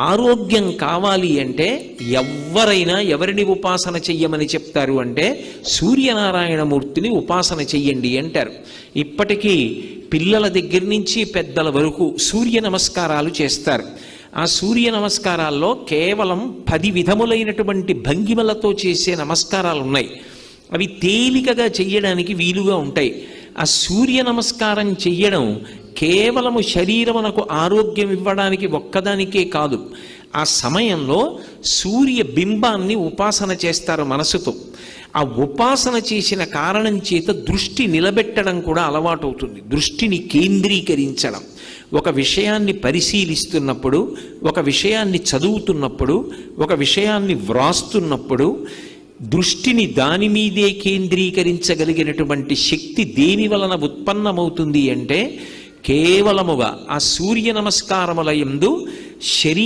ఆరోగ్యం కావాలి అంటే ఎవరైనా ఎవరిని ఉపాసన చెయ్యమని చెప్తారు అంటే సూర్యనారాయణమూర్తిని ఉపాసన చెయ్యండి అంటారు. ఇప్పటికీ పిల్లల దగ్గర నుంచి పెద్దల వరకు సూర్య నమస్కారాలు చేస్తారు. ఆ సూర్య నమస్కారాల్లో కేవలం 10 విధములైనటువంటి భంగిమలతో చేసే నమస్కారాలు ఉన్నాయి. అవి తేలికగా చెయ్యడానికి వీలుగా ఉంటాయి. ఆ సూర్య నమస్కారం చెయ్యడం కేవలము శరీరమునకు ఆరోగ్యం ఇవ్వడానికి ఒక్కదానికే కాదు, ఆ సమయంలో సూర్య బింబాన్ని ఉపాసన చేస్తారు మనసుతో. ఆ ఉపాసన చేసిన కారణం చేత దృష్టి నిలబెట్టడం కూడా అలవాటు అవుతుంది. దృష్టిని కేంద్రీకరించడం, ఒక విషయాన్ని పరిశీలిస్తున్నప్పుడు, ఒక విషయాన్ని చదువుతున్నప్పుడు, ఒక విషయాన్ని వ్రాస్తున్నప్పుడు దృష్టిని దాని మీదే కేంద్రీకరించగలిగినటువంటి శక్తి దేని వలన ఉత్పన్నమవుతుంది అంటే కేవలముగా ఆ సూర్య నమస్కారముల యందు